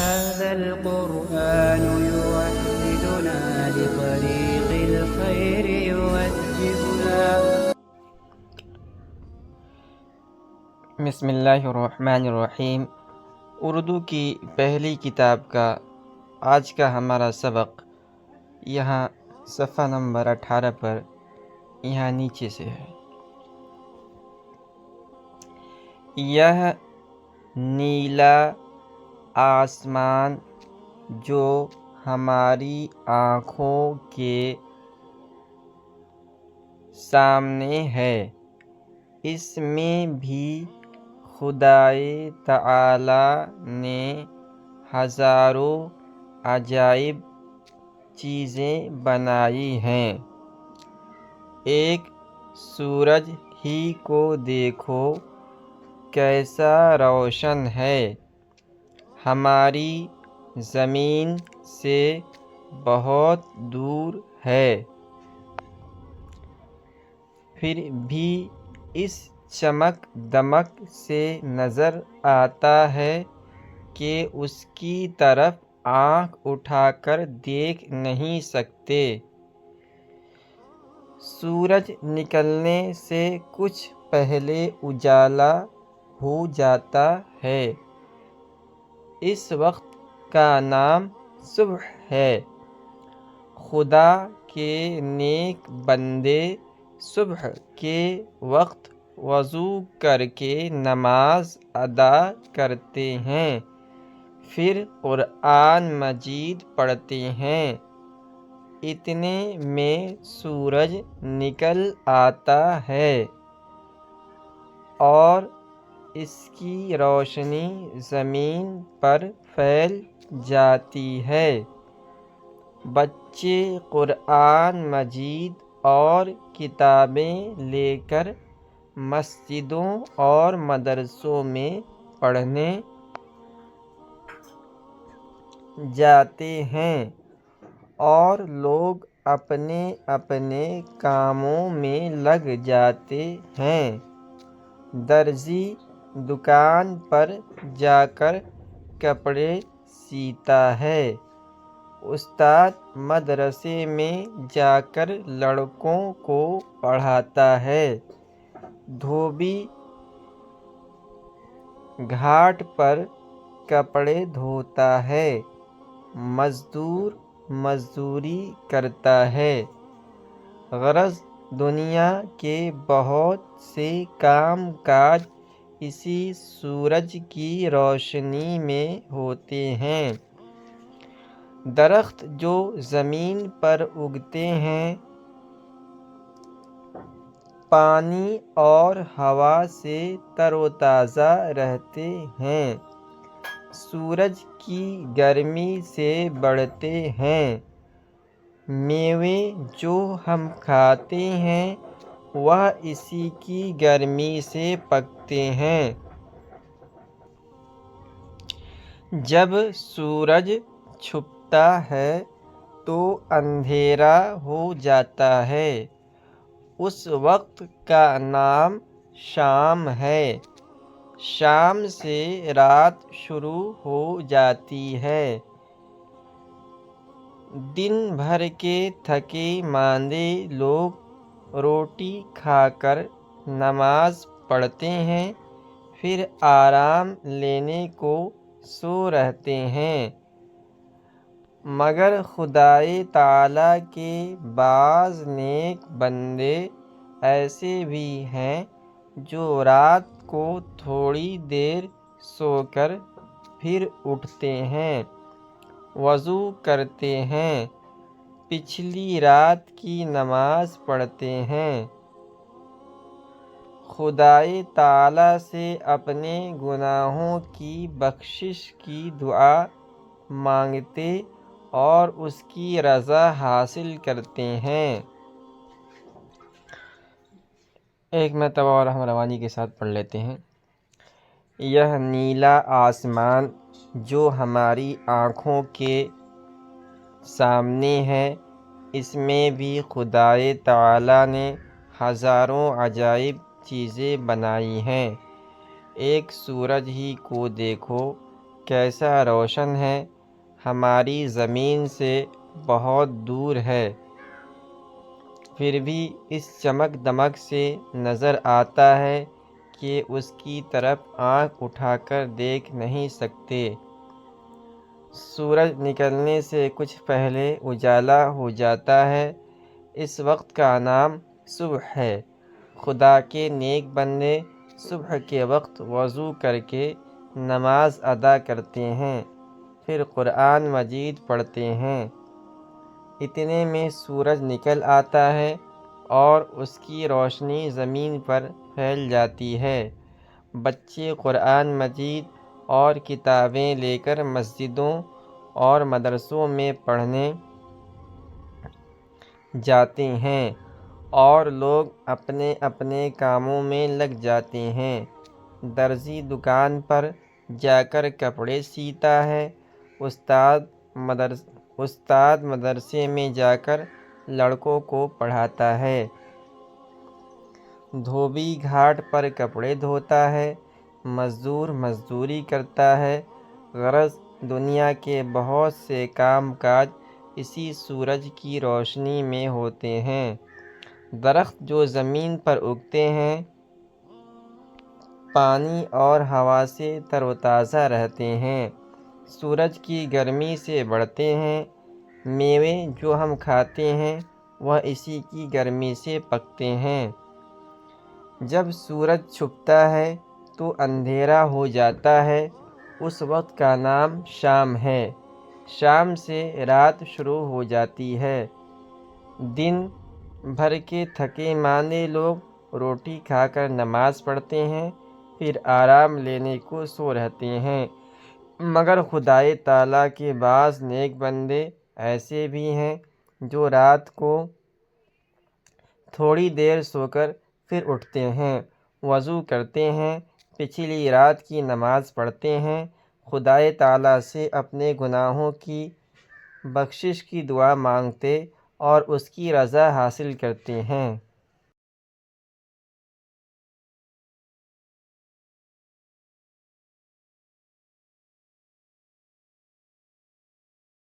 هذا القرآن يوحدنا لطريق الخير يوجهنا. بسم اللہ الرحمن الرحیم. اردو کی پہلی کتاب کا آج کا ہمارا سبق یہاں صفحہ نمبر 18 پر یہاں نیچے سے ہے. یہ نیلا آسمان جو ہماری آنکھوں کے سامنے ہے، اس میں بھی خدائے تعالی نے ہزاروں عجائب چیزیں بنائی ہیں. ایک سورج ہی کو دیکھو کیسا روشن ہے، ہماری زمین سے بہت دور ہے، پھر بھی اس چمک دمک سے نظر آتا ہے کہ اس کی طرف آنکھ اٹھا کر دیکھ نہیں سکتے. سورج نکلنے سے کچھ پہلے اجالا ہو جاتا ہے، اس وقت کا نام صبح ہے. خدا کے نیک بندے صبح کے وقت وضو کر کے نماز ادا کرتے ہیں، پھر قرآن مجید پڑھتے ہیں. اتنے میں سورج نکل آتا ہے اور اس کی روشنی زمین پر پھیل جاتی ہے. بچے قرآن مجید اور کتابیں لے کر مسجدوں اور مدرسوں میں پڑھنے جاتے ہیں، اور لوگ اپنے اپنے کاموں میں لگ جاتے ہیں. درزی دکان پر جا کر کپڑے سیتا ہے، استاد مدرسے میں جا کر لڑکوں کو پڑھاتا ہے، دھوبی گھاٹ پر کپڑے دھوتا ہے، مزدور مزدوری کرتا ہے. غرض دنیا کے بہت سے کام کاج اسی سورج کی روشنی میں ہوتے ہیں. درخت جو زمین پر اگتے ہیں، پانی اور ہوا سے تر و تازہ رہتے ہیں، سورج کی گرمی سے بڑھتے ہیں. میوے جو ہم کھاتے ہیں وہ اسی کی گرمی سے پکتے ہیں. جب سورج چھپتا ہے تو اندھیرا ہو جاتا ہے، اس وقت کا نام شام ہے. شام سے رات شروع ہو جاتی ہے. دن بھر کے تھکے ماندے لوگ روٹی کھا کر نماز پڑھتے ہیں، پھر آرام لینے کو سو رہتے ہیں. مگر خدائے تعالی کے بعض نیک بندے ایسے بھی ہیں جو رات کو تھوڑی دیر سو کر پھر اٹھتے ہیں، وضو کرتے ہیں، پچھلی رات کی نماز پڑھتے ہیں، خدائے تعالی سے اپنے گناہوں کی بخشش کی دعا مانگتے اور اس کی رضا حاصل کرتے ہیں. ایک مرتبہ اور ہم روانی کے ساتھ پڑھ لیتے ہیں. یہ نیلا آسمان جو ہماری آنکھوں کے سامنے ہے، اس میں بھی خدائے تعالی نے ہزاروں عجائب چیزیں بنائی ہیں. ایک سورج ہی کو دیکھو کیسا روشن ہے، ہماری زمین سے بہت دور ہے، پھر بھی اس چمک دمک سے نظر آتا ہے کہ اس کی طرف آنکھ اٹھا کر دیکھ نہیں سکتے۔ سورج نکلنے سے کچھ پہلے اجالا ہو جاتا ہے، اس وقت کا نام صبح ہے۔ خدا کے نیک بندے صبح کے وقت وضو کر کے نماز ادا کرتے ہیں، پھر قرآن مجید پڑھتے ہیں۔ اتنے میں سورج نکل آتا ہے اور اس کی روشنی زمین پر پھیل جاتی ہے۔ بچے قرآن مجید اور کتابیں لے کر مسجدوں اور مدرسوں میں پڑھنے جاتے ہیں اور لوگ اپنے اپنے کاموں میں لگ جاتے ہیں۔ درزی دکان پر جا کر کپڑے سیتا ہے، استاد مدرسے میں جا کر لڑکوں کو پڑھاتا ہے، دھوبی گھاٹ پر کپڑے دھوتا ہے، مزدور مزدوری کرتا ہے۔ غرض دنیا کے بہت سے کام کاج اسی سورج کی روشنی میں ہوتے ہیں۔ درخت جو زمین پر اگتے ہیں پانی اور ہوا سے تر و تازہ رہتے ہیں، سورج کی گرمی سے بڑھتے ہیں۔ میوے جو ہم کھاتے ہیں وہ اسی کی گرمی سے پکتے ہیں۔ جب سورج چھپتا ہے تو اندھیرا ہو جاتا ہے، اس وقت کا نام شام ہے۔ شام سے رات شروع ہو جاتی ہے۔ دن بھر کے تھکے ماندے لوگ روٹی کھا کر نماز پڑھتے ہیں، پھر آرام لینے کو سو رہتے ہیں۔ مگر خدائے تعالیٰ کے بعض نیک بندے ایسے بھی ہیں جو رات کو تھوڑی دیر سو کر پھر اٹھتے ہیں، وضو کرتے ہیں، پچھلی رات کی نماز پڑھتے ہیں، خدائے تعالیٰ سے اپنے گناہوں کی بخشش کی دعا مانگتے اور اس کی رضا حاصل کرتے ہیں۔